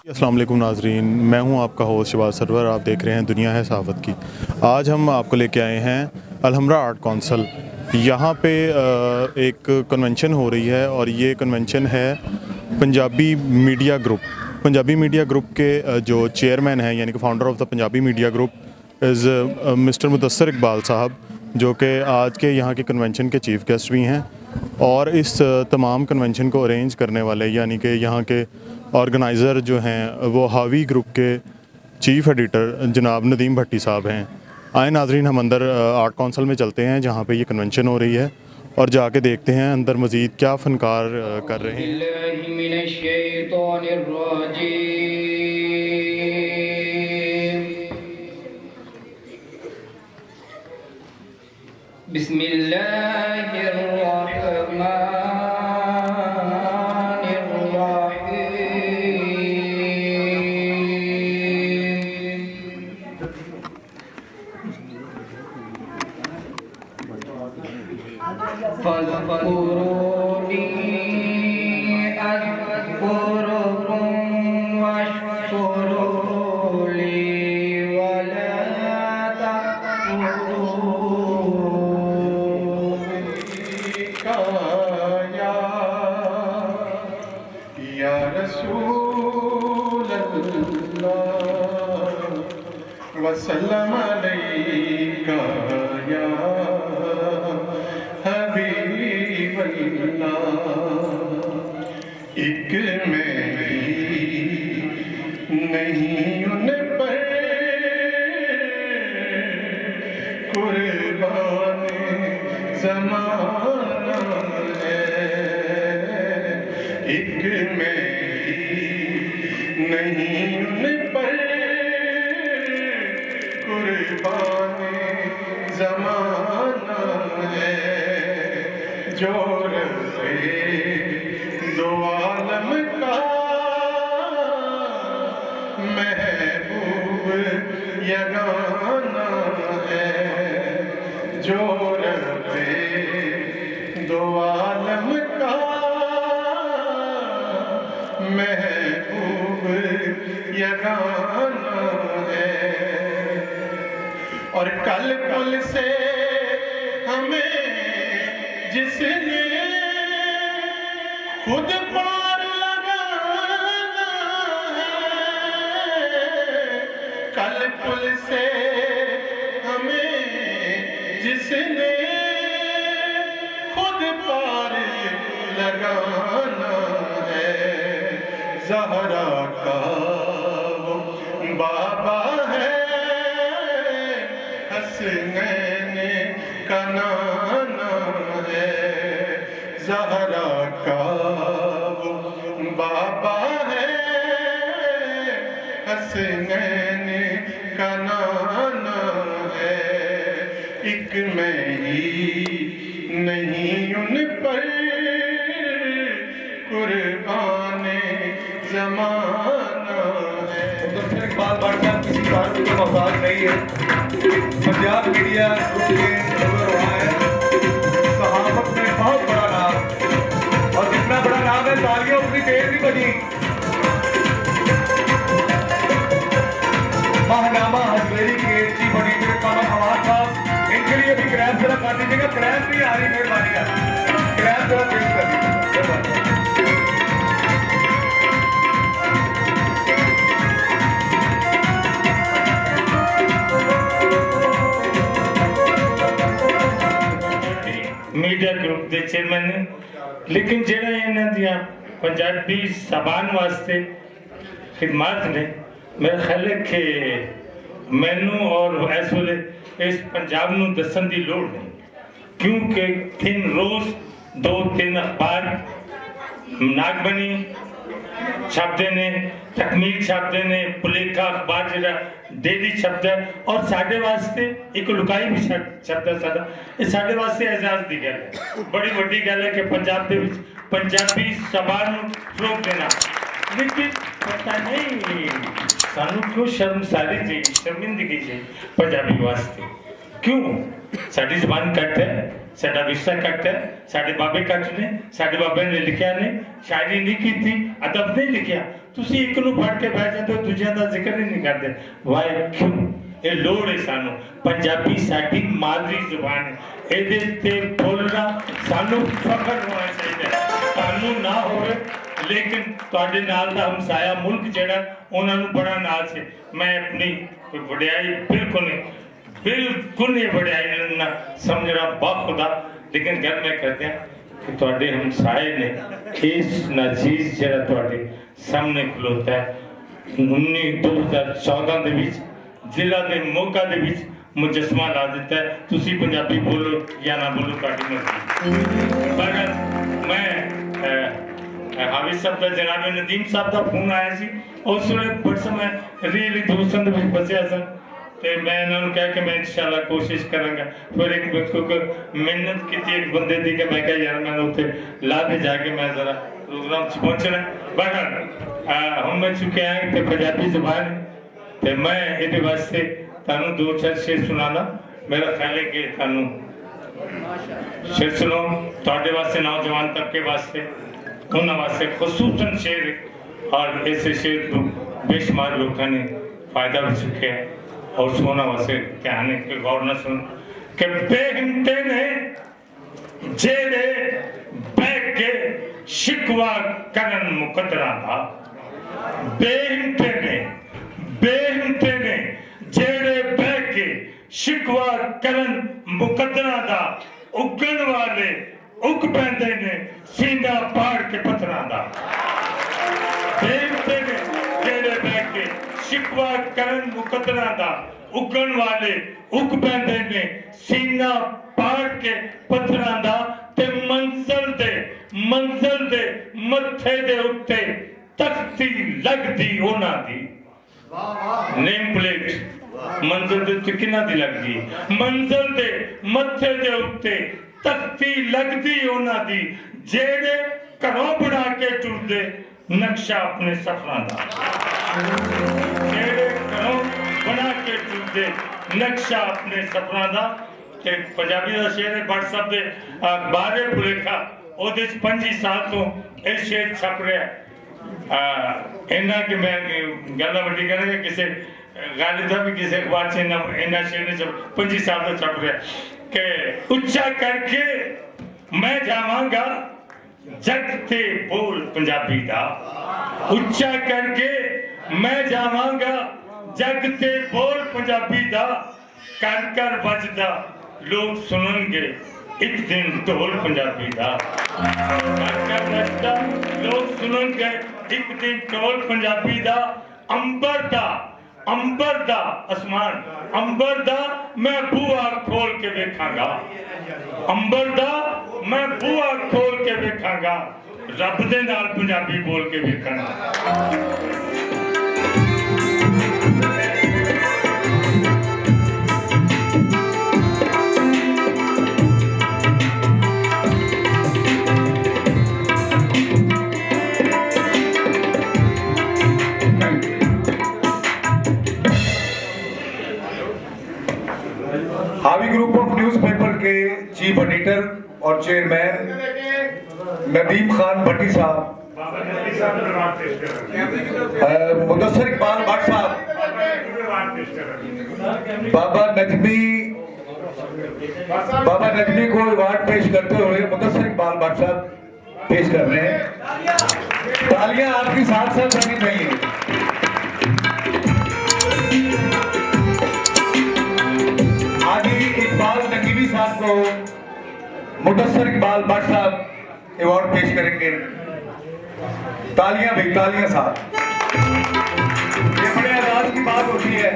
अस्सलाम वालेकुम नाजरीन, मैं हूं आपका होस्ट शहबाज सरवर। आप देख रहे हैं दुनिया है सहाफ़त की। आज हम आपको लेके आए हैं अलहमरा आर्ट कौंसल। यहाँ पे एक कन्वेंशन हो रही है और ये कन्वेंशन है Punjabi media group. Punjabi media group के जो चेयरमैन हैं यानी कि founder of the Punjabi media group is mister Mudassar Iqbal साहब, जो कि आज के यहाँ के कन्वेंशन के चीफ़ गेस्ट भी हैं। और इस तमाम कन्वेंशन को अरेंज करने वाले यानी कि यहाँ के ऑर्गेनाइज़र जो हैं वो हावी ग्रुप के चीफ़ एडिटर जनाब नदीम भट्टी साहब हैं। आए नाजरीन, हम अंदर आर्ट कौंसल में चलते हैं जहाँ पे ये कन्वेंशन हो रही है और जाके देखते हैं अंदर मज़ीद क्या फ़नकार कर रहे हैं। फज़्कुरूनी अज़्कुरुकुम वश्कुरू ली वला तकफुरून। या रसूल अल्लाह वसल्लम अलैका या एक मैं नहीं उन पर कुर्बान ज़माना है। एक मैं नहीं उन पर कुर्बान ज़माना है। जो दो आलम का महबूब यगाना है। जो रब्बे दो आलम का महबूब यगाना है। और कल कुल से हमें जिसने खुद पार लगाना है। कल पुल से हमें जिसने खुद पार लगाना है। ज़हरा का वो बाबा है, हसनैन का नाना है। ज़हरा का वो बाबा है, हसनैन का नाना है। एक मैं ही नहीं उन पर कुर्बान ज़माना है। मुदस्सर इकबाल भट्ट साहब किसी कारण के मोहताज नहीं है। पंजाब मीडिया ग्रुप के सदर वहाँ है। सहाफत में बहुत बड़ा नाम, और जितना बड़ा नाम है तालियां उतनी तेज भी बजी। महानामा हजवेरी के चीफ एडिटर कमल हवाद साहब, इनके लिए भी क्रैप जरा कर दीजिएगा। क्रैप नहीं आ रही, मेहरबानी कर क्रैप जरा पेश कर दीजिएगा। मीडिया ग्रुप के चेयरमैन ने, लेकिन जेड़ा इन्हां दियां पंजाबी जबान वास्ते खिदमत ने, मेरा ख्याल है कि मैनू और इस वेले इस पंजाब नूं दस्सण दी लोड़ नहीं, क्योंकि 3 रोज 2-3 अखबार नागबनी छपते ने, तकमील छपते ने, पुलेखा अखबार जरा डेली छपता है, और साढ़े वास्ते एक लुकाई भी छपता है। साढ़े वास्ते एजाज की गल है, बड़ी वड्डी गल है कि पंजाब दे विच पंजाबी जबान नूं फरोग देना। लेकिन पता नहीं सानू क्यों शर्मसारी चाहिए, शर्मिंदगी चाहिए पंजाबी वास्ते, क्यों साडी जबान कट है, साडा विरसा कट है, साडे बाबे कट ने, साडे बाबे ने लिखिया ने, शायरी नहीं की थी, अदब नहीं लिखिया। तुसी एक नूं पढ़ के बैठ जाते हो, दूजियां दा जिक्र ही नहीं करते। वाई क्यों? ये लोड़ है सानू। पंजाबी साडी मादरी जुबान है, ਇਹਦੇ ਤੇ बोलना सानू फखर होना चाहिए। सानू ना होवे लेकिन ਤੁਹਾਡੇ ਨਾਲ ਦਾ ਹਮਸਾਇਆ ਮੁਲਕ ਜਿਹੜਾ ਉਹਨਾਂ ਨੂੰ ਬੜਾ ਨਾਜ਼ ਹੈ। मैं अपनी वड्याई बिल्कुल नहीं वड्याई ना समझना बाखुदा, लेकिन गल मैं करते हैं कि ਤੁਹਾਡੇ ਹਮਸਾਏ ਨੇ ਇਸ ਨਾਜ਼ੀਜ਼ ਜਿਹੜਾ ਤੁਹਾਡੇ ਸਾਹਮਣੇ ਖਲੋਤਾ ਹੈ 2014 ਦੇ ਵਿੱਚ ਜ਼ਿਲ੍ਹਾ ਦੇ ਮੋਗਾ ਦੇ ਵਿੱਚ मुजस्मा ला देता है। तुसी पंजाबी बोलो या ना बोलो काटी मर्जी। पर मैं हाफिज साहब का जनाब नदीम साहब का फोन आया सी उस वे बड़े समय रियली दोस्तों के विच फसिया सन ते मैं इन्होंने कहा कि मैं इंशाल्लाह कोशिश करांगा। फिर एक मेहनत की एक बंदे दी कि मैं कहा यार मैं उत्थे ला के जाके मैं जरा प्रोग्राम च पहुंचना। बट हम मैं चुके हैं कि पंजाबी जुबान ते मैं ये वास्ते तानू दो चार शेर सुनाना। मेरा ख्याल है कि तानू शेर सुनो ਤੁਹਾਡੇ वास्ते नौजवान तबके वास्ते उन्होंने वास्ते खसूसन शेर और ऐसे शेर तो बेशुमार लोगों ने फायदा भी चुके हैं और सोना वास्ते ध्यान के गौर न सुन के बेहिम्मते ने जेड़े बैठ के शिकवा करन मुकद्दरा था। बेहिम्मते ने जेड़े बह के शिकवा करन मुकद्दरा दा उगण वाले उग पैंदे ने सीना पाड़ के पत्थरां दा। बेहिम्मते ने जेड़े बह के शिकवा करन मुकद्दरा दा उगण वाले उग पैंदे ने सीना पाड़ के पत्थरां दा ते मंजिल दे मत्थे दे उत्ते तख्ती लगदी उन्हां दी। नेम प्लेट मंजिल दे किन्ना दी लगदी, मंजिल दे मत्थे दे उत्ते तख्ती लगदी उन्हां दी जेड़े घरों बना के टुरदे नक्शा अपने सफरां दा। जेड़े घरों बना के टुरदे नक्शा अपने सफरां दा। ते पंजाबी दा शेर है बट सब दे बारे भुलेखा ओदे 25 साल तो ये शेर छप रहा है। इन्ना कि मैं गल वड्डी करेंगे किसी गालिब साहब भी किसी अखबार से इन्ना शेर ने 25 साल तो छप रहा है कि उच्चा करके मैं जावांगा जग ते बोल पंजाबी दा। उच्चा करके मैं जावांगा जग ते बोल पंजाबी दा। कर कर बजदा लोग सुननगे एक दिन ढोल पंजाबी दा। कर कर बजदा लोग सुननगे एक दिन ढोल पंजाबी दा। अंबर दा आसमान अंबर दा मैं बुआ खोल के देखांगा। अंबर दा मैं बुआ खोल के देखांगा। रब दे नाल पंजाबी बोल के देखांगा। हावी ग्रुप ऑफ न्यूज़पेपर के चीफ एडिटर और चेयरमैन नदीम खान भट्टी साहब, मुदस्सर इकबाल भट्ट साहब, बाबा नजमी को अवार्ड पेश करते हुए मुदस्सर इकबाल भट्ट साहब पेश कर रहे हैं। तालियां आपकी साथ साथ रहनी चाहिए। इकबाल नकीबी साहब को मुदस्सर इकबाल भट्ट साहब अवार्ड पेश करेंगे। तालियां भाई, तालियां साहब, ये बड़े आजाद की बात होती है।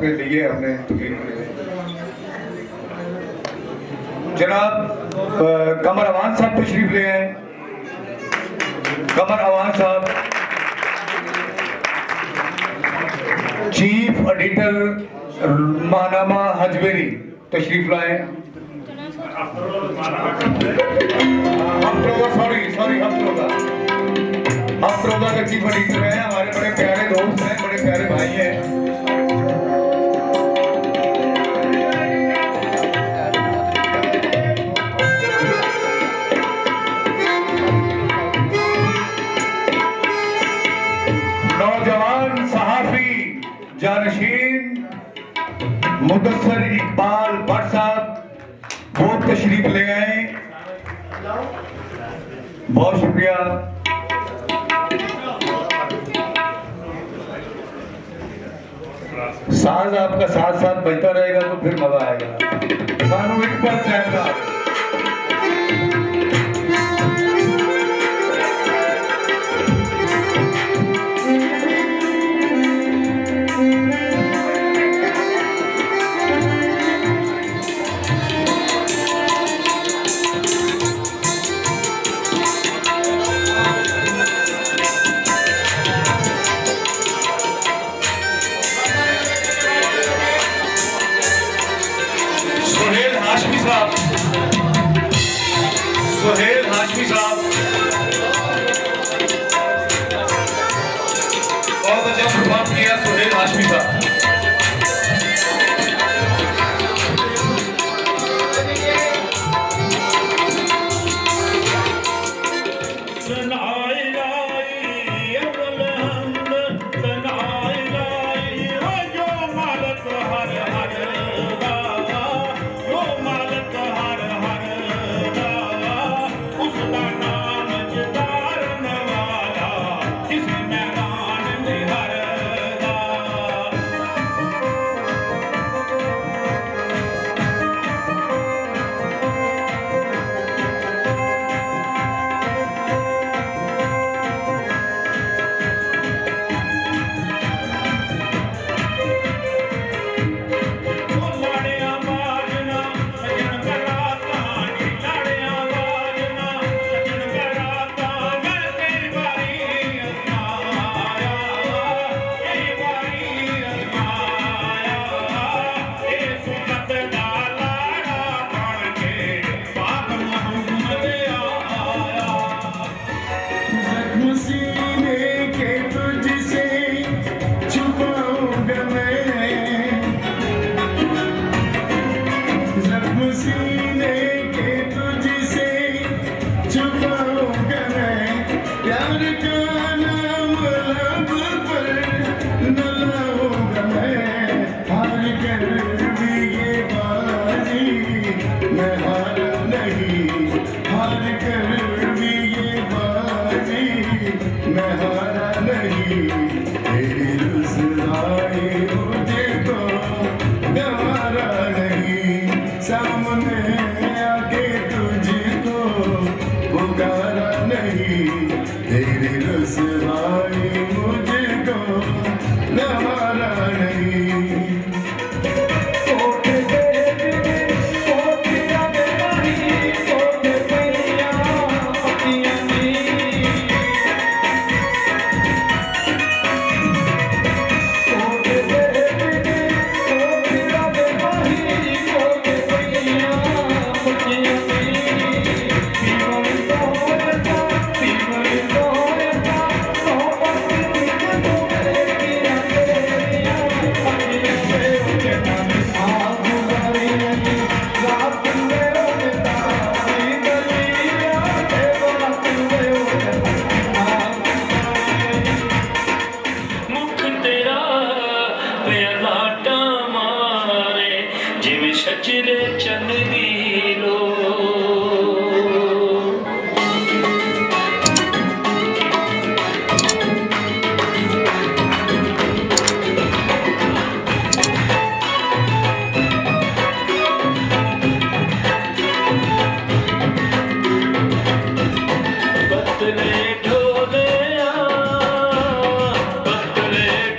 आपके लिए हमने तकरीर की। जनाब कमर अवान साहब तशरीफ ले आए। कमर अवान साहब चीफ एडिटर माहनामा हजवेरी तशरीफ लाए। हफ्तरोदा के चीफ एडिटर हैं, हमारे बड़े प्यारे दोस्त हैं, बड़े प्यारे भाई हैं। नौजवान सहाफी जानशीन मुदस्सर इकबाल भट्ट साहब वो तशरीफ ले आए। बहुत शुक्रिया। साज आपका साथ साथ बजता रहेगा तो फिर मजा आएगा। सानू एक बार चैनल सुहेल हाशमी साहब बहुत अच्छा परफॉर्म किया। सुहेल हाशमी साहब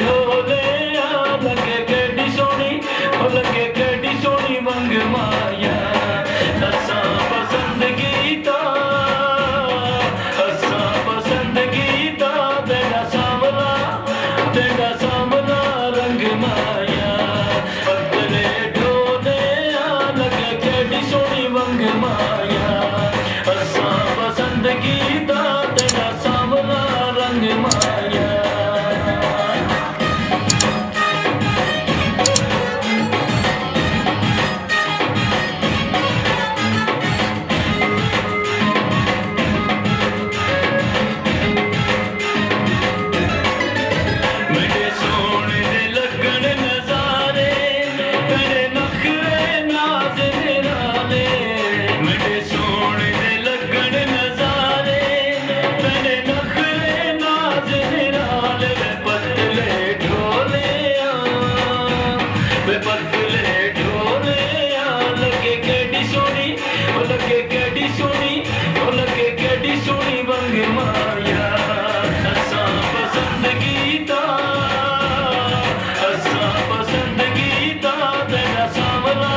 ढोले लगे केडी सोनी पतले ढोले लगे केडी सोनी लगे केडी सोनी लगे केडी सोनी बंग माया असा पसंद गीता तेरा सांवला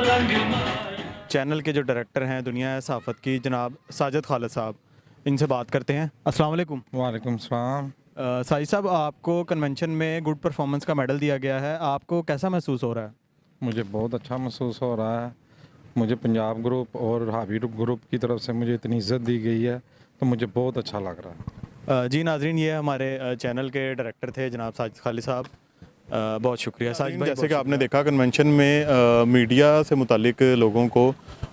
रंग माया। चैनल के जो डायरेक्टर हैं दुनिया है सहाफ़त की, जनाब साजिद खालिद साहब, इनसे बात करते हैं। अस्सलाम वालेकुम। वालेकुम सलाम। साजिद साहब, आपको कन्वेंशन में गुड परफॉर्मेंस का मेडल दिया गया है, आपको कैसा महसूस हो रहा है? मुझे बहुत अच्छा महसूस हो रहा है। मुझे पंजाब ग्रुप और हावी ग्रुप की तरफ से मुझे इतनी इज़्ज़त दी गई है तो मुझे बहुत अच्छा लग रहा है। जी नाजरीन, ये हमारे चैनल के डायरेक्टर थे जनाब साजिद खालिद साहब। बहुत शुक्रिया साजिद भाई। जैसे कि आपने देखा कन्वेंशन में मीडिया से मुतालिक लोगों को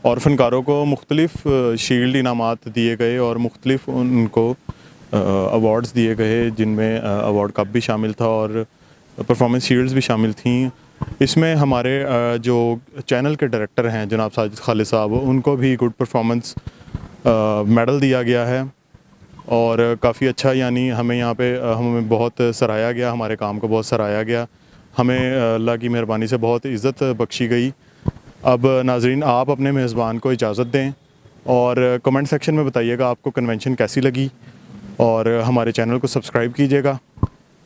और फ़नकारों को मुख्तलिफ़ शील्ड इनामात दिए गए और मुख्तलिफ़ उनको अवार्ड्स दिए गए, जिनमें अवार्ड कप भी शामिल था और परफॉर्मेंस शील्ड्स भी शामिल थी। इसमें हमारे जो चैनल के डायरेक्टर हैं जनाब साजिद खालिद साहब, उनको भी गुड परफॉर्मेंस मेडल दिया गया है और काफ़ी अच्छा, यानी हमें यहाँ पे हमें बहुत सराहा गया, हमारे काम को बहुत सराहा गया, हमें अल्लाह की मेहरबानी से बहुत इज़्ज़त बख्शी गई। अब नाजरीन, आप अपने मेज़बान को इजाज़त दें और कमेंट सेक्शन में बताइएगा आपको कन्वेंशन कैसी लगी और हमारे चैनल को सब्सक्राइब कीजिएगा।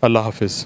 अल्लाह हाफ़िज़।